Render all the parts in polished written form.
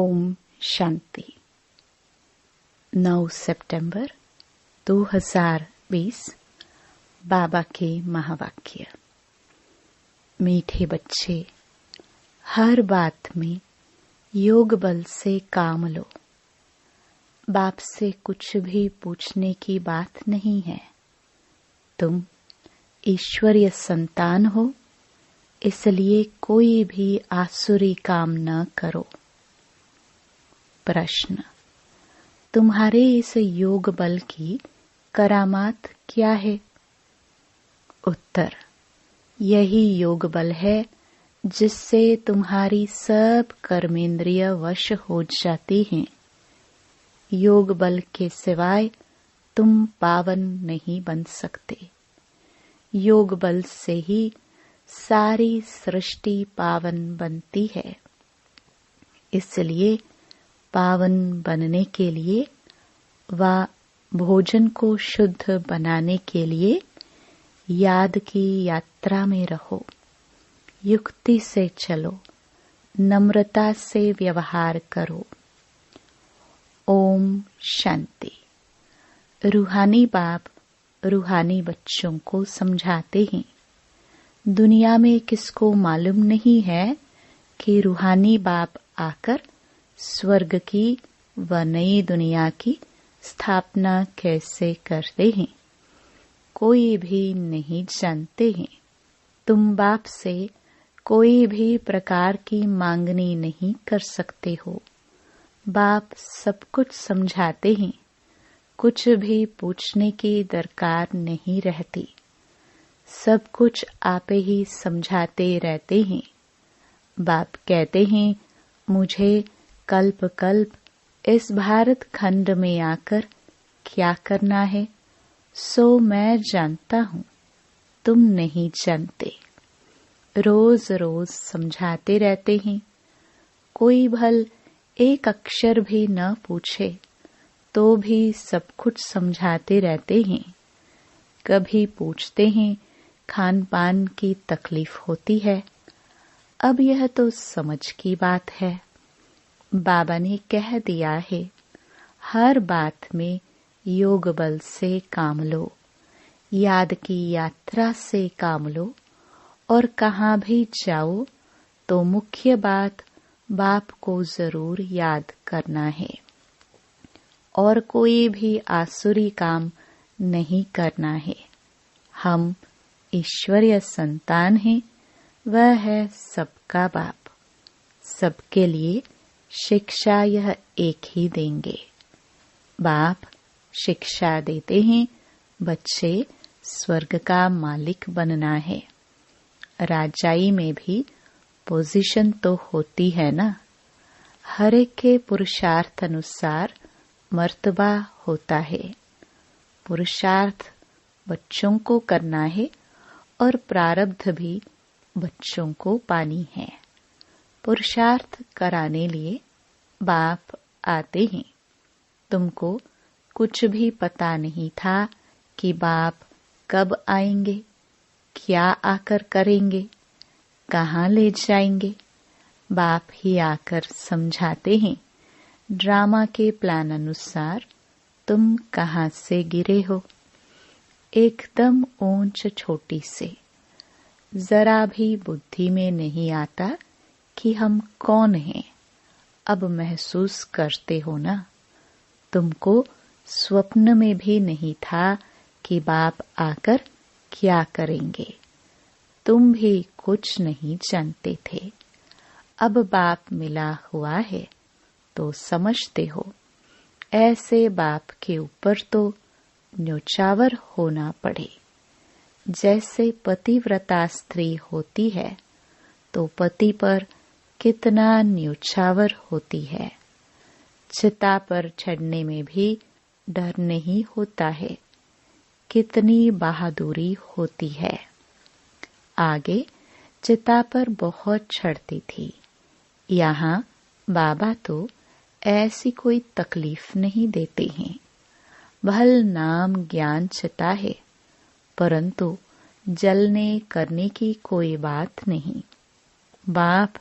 ओम शांति। 9 सितंबर 2020 बाबा के महावाक्य। मीठे बच्चे, हर बात में योग बल से काम लो। बाप से कुछ भी पूछने की बात नहीं है। तुम ईश्वरीय संतान हो, इसलिए कोई भी आसुरी काम न करो। प्रश्न: तुम्हारे इस योग बल की करामात क्या है? उत्तर: यही योग बल है जिससे तुम्हारी सब कर्मेंद्रिय वश हो जाती हैं। योग बल के सिवाय तुम पावन नहीं बन सकते। योग बल से ही सारी सृष्टि पावन बनती है। इसलिए पावन बनने के लिए व भोजन को शुद्ध बनाने के लिए याद की यात्रा में रहो। युक्ति से चलो, नम्रता से व्यवहार करो। ओम शांति। रूहानी बाप रूहानी बच्चों को समझाते हैं। दुनिया में किसको मालूम नहीं है कि रूहानी बाप आकर स्वर्ग की व नई दुनिया की स्थापना कैसे करते हैं। कोई भी नहीं जानते हैं। तुम बाप से कोई भी प्रकार की मांगनी नहीं कर सकते हो। बाप सब कुछ समझाते हैं। कुछ भी पूछने की दरकार नहीं रहती। सब कुछ आप ही समझाते रहते हैं। बाप कहते हैं, मुझे कल्प कल्प इस भारत खंड में आकर क्या करना है, सो मैं जानता हूँ, तुम नहीं जानते। रोज रोज समझाते रहते हैं। कोई भल एक अक्षर भी न पूछे तो भी सब कुछ समझाते रहते हैं। कभी पूछते हैं, खान पान की तकलीफ होती है। अब यह तो समझ की बात है। बाबा ने कह दिया है, हर बात में योग बल से काम लो, याद की यात्रा से काम लो, और कहाँ भी जाओ तो मुख्य बात बाप को जरूर याद करना है। और कोई भी आसुरी काम नहीं करना है। हम ईश्वरीय संतान हैं, वह है सबका बाप। सबके लिए शिक्षा यह एक ही देंगे। बाप शिक्षा देते हैं, बच्चे स्वर्ग का मालिक बनना है। राजाई में भी पोजीशन तो होती है ना। हर एक के पुरुषार्थ अनुसार मर्तबा होता है। पुरुषार्थ बच्चों को करना है और प्रारब्ध भी बच्चों को पानी है। पुरुषार्थ कराने लिए बाप आते हैं। तुमको कुछ भी पता नहीं था कि बाप कब आएंगे, क्या आकर करेंगे, कहाँ ले जाएंगे। बाप ही आकर समझाते हैं। ड्रामा के प्लान अनुसार तुम कहाँ से गिरे हो। एकदम ऊंच छोटी से। जरा भी बुद्धि में नहीं आता कि हम कौन हैं। अब महसूस करते हो ना। तुमको स्वप्न में भी नहीं था कि बाप आकर क्या करेंगे। तुम भी कुछ नहीं जानते थे। अब बाप मिला हुआ है तो समझते हो। ऐसे बाप के ऊपर तो न्योछावर होना पड़े। जैसे पतिव्रता स्त्री होती है तो पति पर कितना न्योछावर होती है। चिता पर चढ़ने में भी डर नहीं होता है। कितनी बहादुरी होती है। आगे चिता पर बहुत चढ़ती थी। यहाँ बाबा तो ऐसी कोई तकलीफ नहीं देते हैं। भल नाम ज्ञान चिता है, परंतु जलने करने की कोई बात नहीं। बाप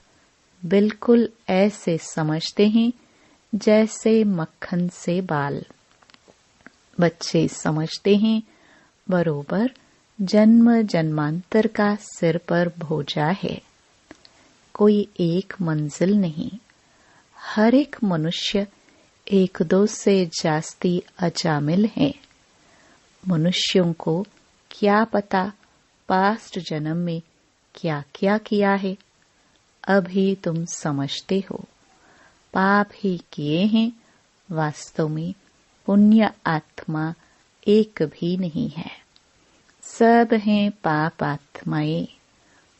बिल्कुल ऐसे समझते हैं जैसे मक्खन से बाल। बच्चे समझते हैं बरोबर जन्म जन्मांतर का सिर पर बोझा है, कोई एक मंजिल नहीं। हर एक मनुष्य एक दो से जास्ती अजामिल है। मनुष्यों को क्या पता पास्ट जन्म में क्या क्या किया है। अभी तुम समझते हो पाप ही किए हैं, वास्तव में पुण्य आत्मा एक भी नहीं है। सब हैं पाप आत्माएं।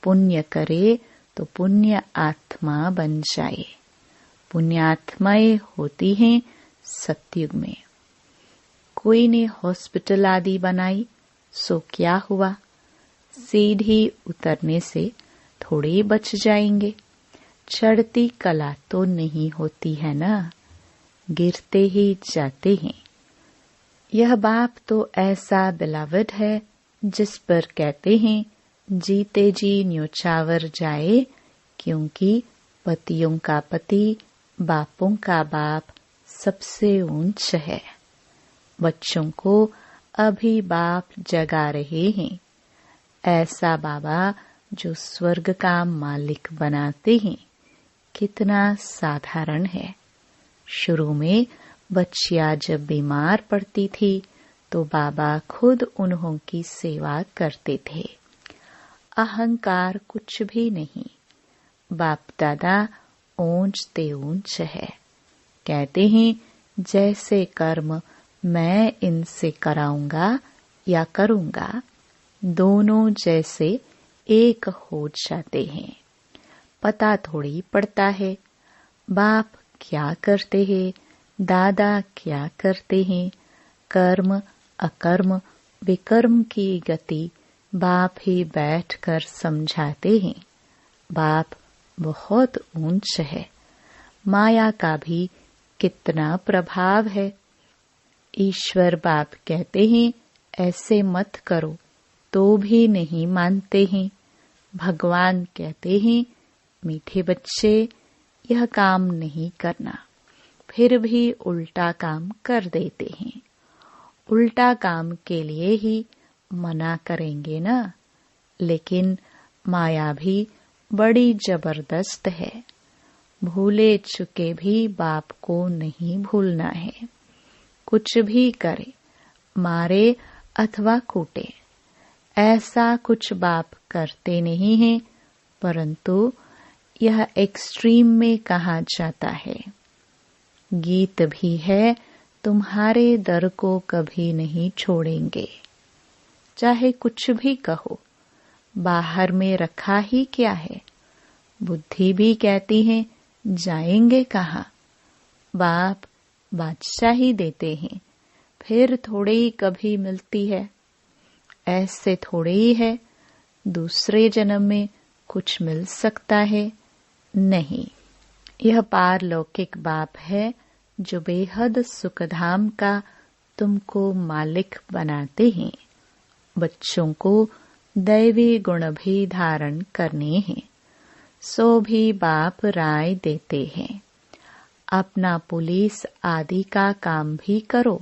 पुण्य करे तो पुण्य आत्मा बन जाए। पुण्यात्माएं होती हैं सतयुग में। कोई ने हॉस्पिटल आदि बनाई सो क्या हुआ, सीढ़ी उतरने से थोड़े बच जाएंगे। चढ़ती कला तो नहीं होती है ना, गिरते ही जाते हैं। यह बाप तो ऐसा बिलावड है जिस पर कहते हैं जीते जी न्योछावर जाए, क्योंकि पतियों का पति बापों का बाप सबसे ऊंच है। बच्चों को अभी बाप जगा रहे हैं। ऐसा बाबा जो स्वर्ग का मालिक बनाते हैं कितना साधारण है। शुरू में बच्चियां जब बीमार पड़ती थी तो बाबा खुद उन्हों की सेवा करते थे। अहंकार कुछ भी नहीं। बाप दादा ऊंचते ऊंच है। कहते हैं जैसे कर्म मैं इनसे कराऊंगा या करूंगा, दोनों जैसे एक हो जाते हैं। पता थोड़ी पड़ता है बाप क्या करते हैं, दादा क्या करते हैं। कर्म अकर्म विकर्म की गति बाप ही बैठकर समझाते हैं। बाप बहुत ऊंच है। माया का भी कितना प्रभाव है। ईश्वर बाप कहते हैं ऐसे मत करो तो भी नहीं मानते हैं। भगवान कहते हैं मीठे बच्चे यह काम नहीं करना, फिर भी उल्टा काम कर देते हैं। उल्टा काम के लिए ही मना करेंगे ना। लेकिन माया भी बड़ी जबरदस्त है। भूले चुके भी बाप को नहीं भूलना है। कुछ भी करे, मारे अथवा कूटे, ऐसा कुछ बाप करते नहीं हैं, परंतु यह एक्सट्रीम में कहा जाता है। गीत भी है तुम्हारे दर को कभी नहीं छोड़ेंगे। चाहे कुछ भी कहो, बाहर में रखा ही क्या है। बुद्धि भी कहती है जाएंगे कहाँ। बाप बादशाही देते हैं, फिर थोड़े ही कभी मिलती है। ऐसे थोड़े ही है दूसरे जन्म में कुछ मिल सकता है, नहीं। यह पारलौकिक बाप है जो बेहद सुखधाम का तुमको मालिक बनाते हैं। बच्चों को दैवी गुण भी धारण करने हैं, सो भी बाप राय देते हैं। अपना पुलिस आदि का काम भी करो,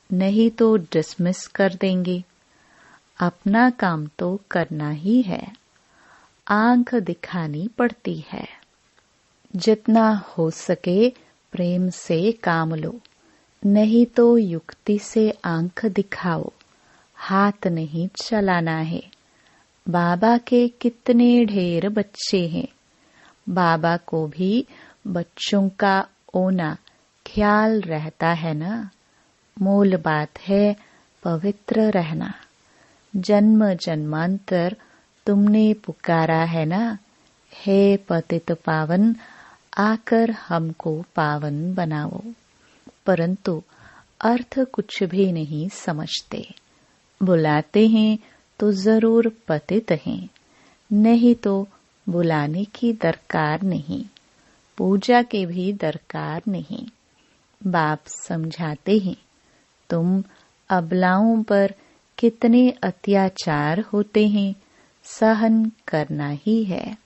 नहीं तो डिसमिस कर देंगे। अपना काम तो करना ही है। आंख दिखानी पड़ती है। जितना हो सके प्रेम से काम लो, नहीं तो युक्ति से आंख दिखाओ। हाथ नहीं चलाना है। बाबा के कितने ढेर बच्चे हैं। बाबा को भी बच्चों का ओना ख्याल रहता है ना। मूल बात है पवित्र रहना। जन्म जन्मांतर तुमने पुकारा है ना, हे पतित पावन आकर हमको पावन बनाओ। परंतु अर्थ कुछ भी नहीं समझते। बुलाते हैं तो जरूर पतित हैं, नहीं तो बुलाने की दरकार नहीं, पूजा के भी दरकार नहीं। बाप समझाते हैं तुम अबलाओं पर कितने अत्याचार होते हैं, सहन करना ही है।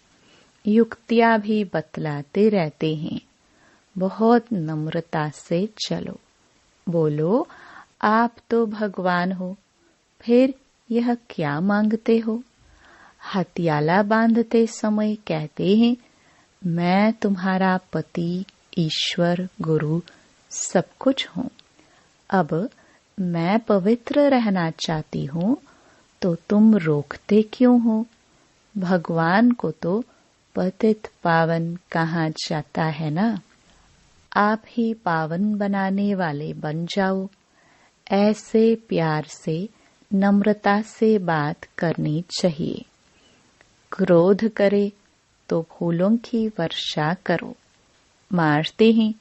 युक्तियां भी बतलाते रहते हैं। बहुत नम्रता से चलो। बोलो, आप तो भगवान हो, फिर यह क्या मांगते हो? हथियाला बांधते समय कहते हैं, मैं तुम्हारा पति, ईश्वर, गुरु सब कुछ हूँ। अब मैं पवित्र रहना चाहती हूँ, तो तुम रोकते क्यों हो? भगवान को तो पतित पावन कहा जाता है ना। आप ही पावन बनाने वाले बन जाओ। ऐसे प्यार से, नम्रता से बात करनी चाहिए। क्रोध करे तो फूलों की वर्षा करो। मारते हैं,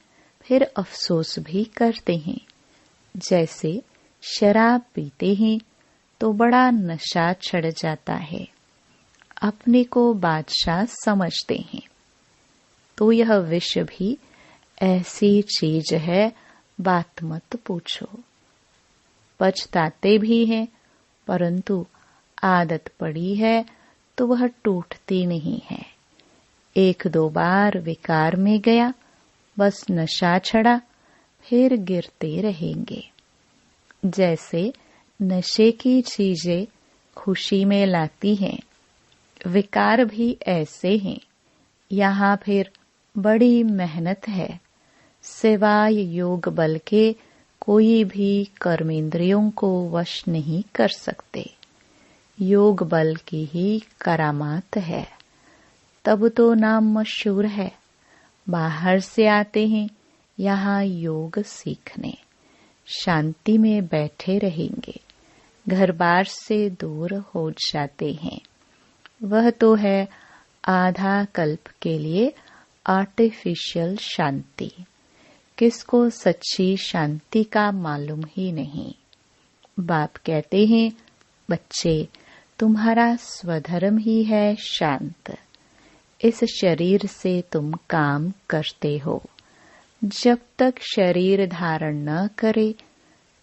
फिर अफसोस भी करते हैं। जैसे शराब पीते हैं तो बड़ा नशा चढ़ जाता है, अपने को बादशाह समझते हैं। तो यह विष भी ऐसी चीज है, बात मत पूछो। पछताते भी हैं, परंतु आदत पड़ी है तो वह टूटती नहीं है। 1-2 बार विकार में गया, बस नशा चढ़ा, फिर गिरते रहेंगे। जैसे नशे की चीजें खुशी में लाती हैं, विकार भी ऐसे हैं। यहाँ फिर बड़ी मेहनत है। सिवाय योग बल के कोई भी कर्मेंद्रियों को वश नहीं कर सकते। योग बल की ही करामात है, तब तो नाम मशहूर है। बाहर से आते हैं यहाँ योग सीखने, शांति में बैठे रहेंगे, घर बार से दूर हो जाते हैं। वह तो है आधा कल्प के लिए आर्टिफिशियल शांति। किसको सच्ची शांति का मालूम ही नहीं। बाप कहते हैं, बच्चे, तुम्हारा स्वधर्म ही है शांत। इस शरीर से तुम काम करते हो। जब तक शरीर धारण न करे,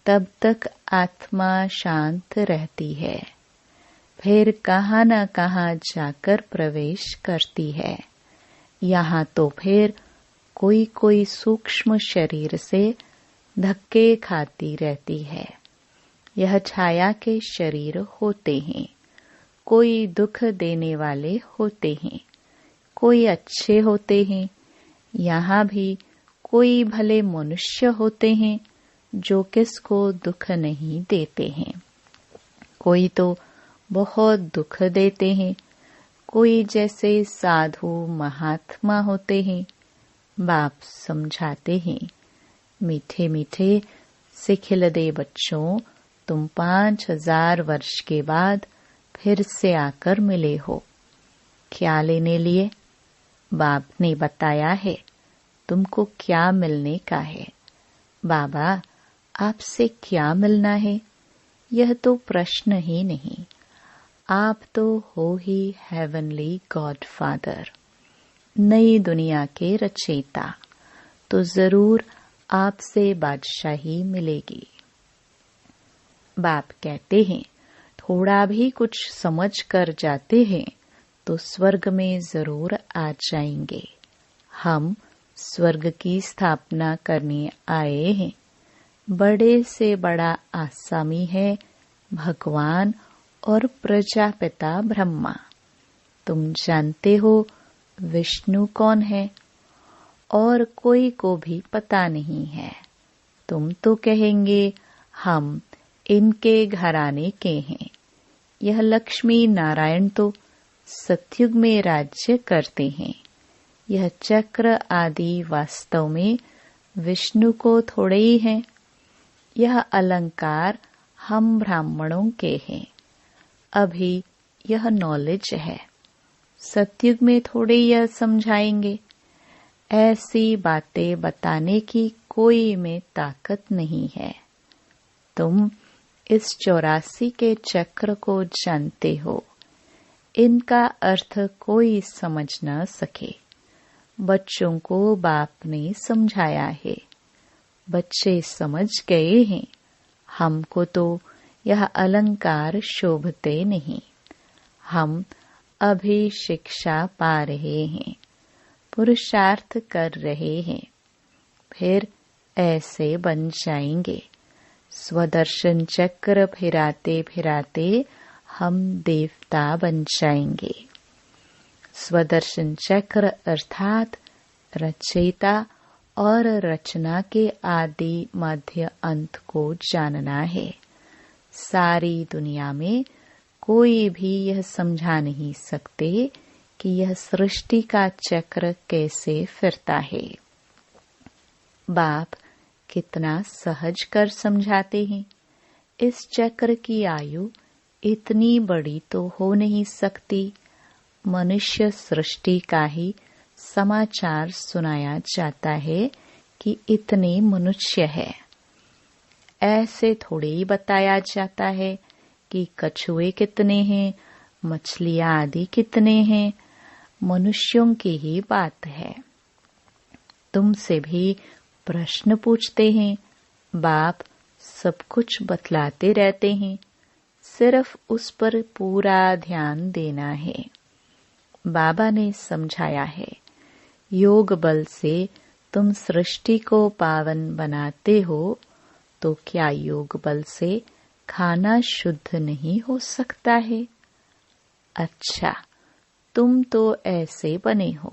तब तक आत्मा शांत रहती है। फिर कहाँ न कहाँ जाकर प्रवेश करती है। यहाँ तो फिर कोई कोई सूक्ष्म शरीर से धक्के खाती रहती है। यह छाया के शरीर होते हैं। कोई दुख देने वाले होते हैं, कोई अच्छे होते हैं। यहाँ भी कोई भले मनुष्य होते हैं जो किसको दुख नहीं देते हैं। कोई तो बहुत दुख देते हैं। कोई जैसे साधु महात्मा होते हैं। बाप समझाते हैं, मीठे मीठे सिखिलदे बच्चों, तुम 5000 वर्ष के बाद फिर से आकर मिले हो। क्या लेने लिए? बाप ने बताया है तुमको क्या मिलने का है। बाबा, आपसे क्या मिलना है, यह तो प्रश्न ही नहीं। आप तो हो ही हेवनली गॉड फादर, नई दुनिया के रचयिता। तो जरूर आपसे बादशाही मिलेगी। बाप कहते हैं, थोड़ा भी कुछ समझ कर जाते हैं तो स्वर्ग में जरूर आ जाएंगे। हम स्वर्ग की स्थापना करने आए हैं। बड़े से बड़ा आसामी है भगवान और प्रजापिता ब्रह्मा। तुम जानते हो विष्णु कौन है? और कोई को भी पता नहीं है। तुम तो कहेंगे हम इनके घराने के हैं। यह लक्ष्मी नारायण तो सतयुग में राज्य करते हैं। यह चक्र आदि वास्तव में विष्णु को थोड़े ही हैं। यह अलंकार हम ब्राह्मणों के हैं। अभी यह नॉलेज है, सतयुग में थोड़े यह समझाएंगे। ऐसी बातें बताने की कोई में ताकत नहीं है। तुम इस 84 के चक्र को जानते हो। इनका अर्थ कोई समझ न सके। बच्चों को बाप ने समझाया है। बच्चे समझ गए हैं। हमको तो यह अलंकार शोभते नहीं। हम अभी शिक्षा पा रहे हैं, पुरुषार्थ कर रहे हैं, फिर ऐसे बन जाएंगे। स्वदर्शन चक्र फिराते फिराते हम देवता बन जाएंगे। स्वदर्शन चक्र अर्थात रचयिता और रचना के आदि मध्य अंत को जानना है। सारी दुनिया में कोई भी यह समझा नहीं सकते कि यह सृष्टि का चक्र कैसे फिरता है। बाप कितना सहज कर समझाते हैं। इस चक्र की आयु इतनी बड़ी तो हो नहीं सकती। मनुष्य सृष्टि का ही समाचार सुनाया जाता है कि इतने मनुष्य है। ऐसे थोड़े ही बताया जाता है कि कछुए कितने हैं, मछलियां आदि कितने हैं। मनुष्यों की ही बात है। तुमसे भी प्रश्न पूछते हैं, बाप सब कुछ बतलाते रहते हैं, सिर्फ उस पर पूरा ध्यान देना है। बाबा ने समझाया है, योग बल से तुम सृष्टि को पावन बनाते हो, तो क्या योग बल से खाना शुद्ध नहीं हो सकता है? अच्छा, तुम तो ऐसे बने हो,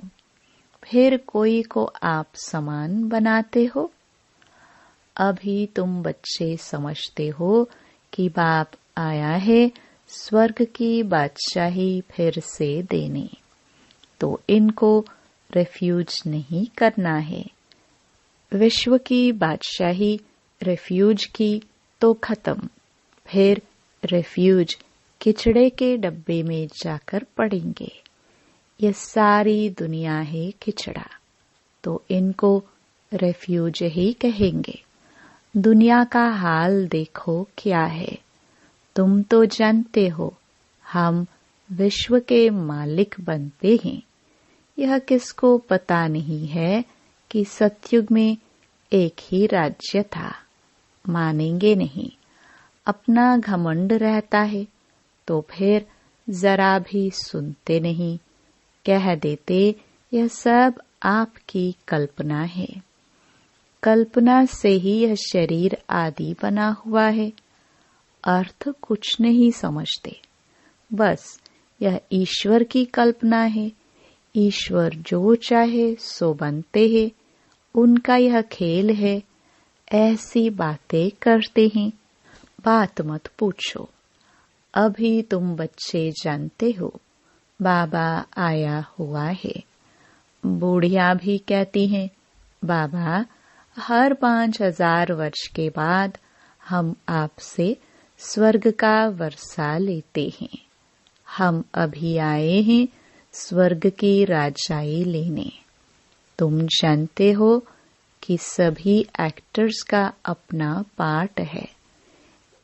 फिर कोई को आप समान बनाते हो। अभी तुम बच्चे समझते हो कि बाप आया है स्वर्ग की बादशाही फिर से देने, तो इनको रिफ्यूज नहीं करना है। विश्व की बादशाही रिफ्यूज की तो खत्म, फिर रिफ्यूज किचड़े के डब्बे में जाकर पड़ेंगे। यह सारी दुनिया है किचड़ा, तो इनको रिफ्यूज ही कहेंगे। दुनिया का हाल देखो क्या है। तुम तो जानते हो हम विश्व के मालिक बनते हैं। यह किसको पता नहीं है कि सतयुग में एक ही राज्य था। मानेंगे नहीं। अपना घमंड रहता है तो फिर जरा भी सुनते नहीं। कह देते यह सब आपकी कल्पना है। कल्पना से ही यह शरीर आदि बना हुआ है। अर्थ कुछ नहीं समझते। बस यह ईश्वर की कल्पना है। ईश्वर जो चाहे सो बनते हैं। उनका यह खेल है। ऐसी बातें करते हैं। बात मत पूछो। अभी तुम बच्चे जानते हो बाबा आया हुआ है। बूढ़िया भी कहती हैं, बाबा हर 5000 वर्ष के बाद हम आपसे स्वर्ग का वर्षा लेते हैं। हम अभी आए हैं स्वर्ग की राजाई लेने। तुम जानते हो कि सभी एक्टर्स का अपना पार्ट है।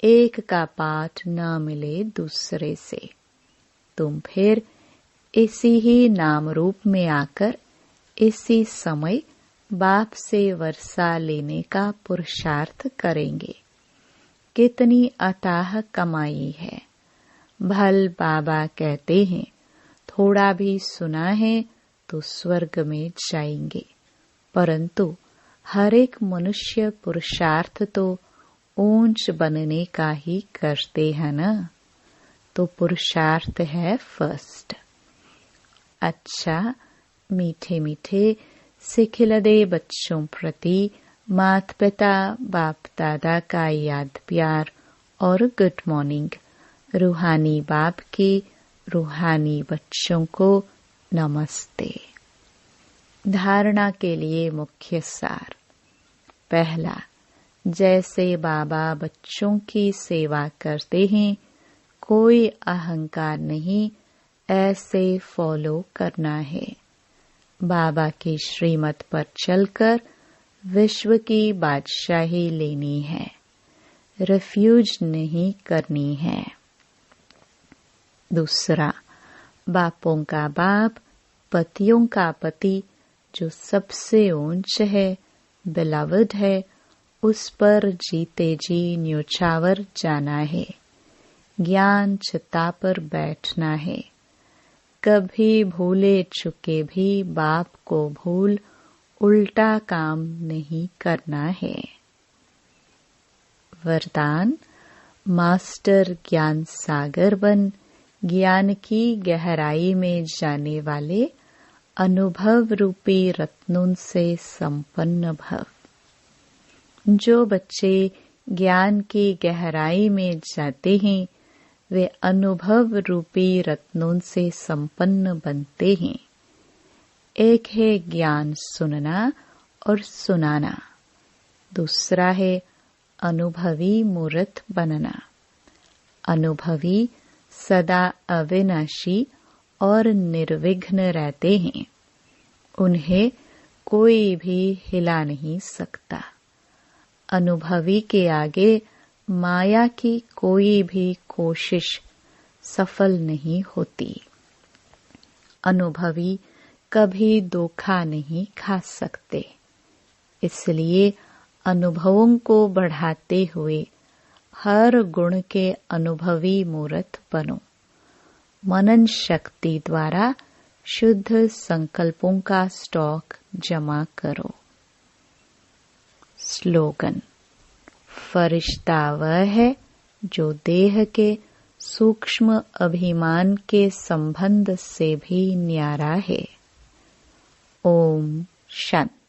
एक का पार्ट न मिले दूसरे से। तुम फिर इसी ही नाम रूप में आकर इसी समय बाप से वर्षा लेने का पुरुषार्थ करेंगे। कितनी अथाह कमाई है। भल बाबा कहते हैं, थोड़ा भी सुना है तो स्वर्ग में जाएंगे, परंतु हर एक मनुष्य पुरुषार्थ तो ऊंच बनने का ही करते हैं न। तो पुरुषार्थ है फर्स्ट। अच्छा, मीठे मीठे सिखिलदे बच्चों प्रति माता पिता बाप दादा का याद प्यार और गुड मॉर्निंग। रूहानी बाप की रूहानी बच्चों को नमस्ते। धारणा के लिए मुख्य सार। पहला, जैसे बाबा बच्चों की सेवा करते हैं, कोई अहंकार नहीं, ऐसे फॉलो करना है। बाबा की श्रीमत पर चलकर विश्व की बादशाही लेनी है। रिफ्यूज नहीं करनी है। दूसरा, बापों का बाप, पतियों का पति जो सबसे ऊंच है, बिलवड है, उस पर जीते जी न्योछावर जाना है। ज्ञान चिता पर बैठना है। कभी भूले चुके भी बाप को भूल उल्टा काम नहीं करना है। वरदान, मास्टर ज्ञान सागर बन ज्ञान की गहराई में जाने वाले अनुभव रूपी रत्नों से संपन्न भव। जो बच्चे ज्ञान की गहराई में जाते हैं वे अनुभव रूपी रत्नों से संपन्न बनते हैं। एक है ज्ञान सुनना और सुनाना, दूसरा है अनुभवी मूर्त बनना। अनुभवी सदा अविनाशी और निर्विघ्न रहते हैं, उन्हें कोई भी हिला नहीं सकता। अनुभवी के आगे माया की कोई भी कोशिश सफल नहीं होती। अनुभवी कभी धोखा नहीं खा सकते, इसलिए अनुभवों को बढ़ाते हुए हर गुण के अनुभवी मूर्त बनो। मनन शक्ति द्वारा शुद्ध संकल्पों का स्टॉक जमा करो। स्लोगन, फरिश्ता वह है जो देह के सूक्ष्म अभिमान के संबंध से भी न्यारा है। ओम शांति।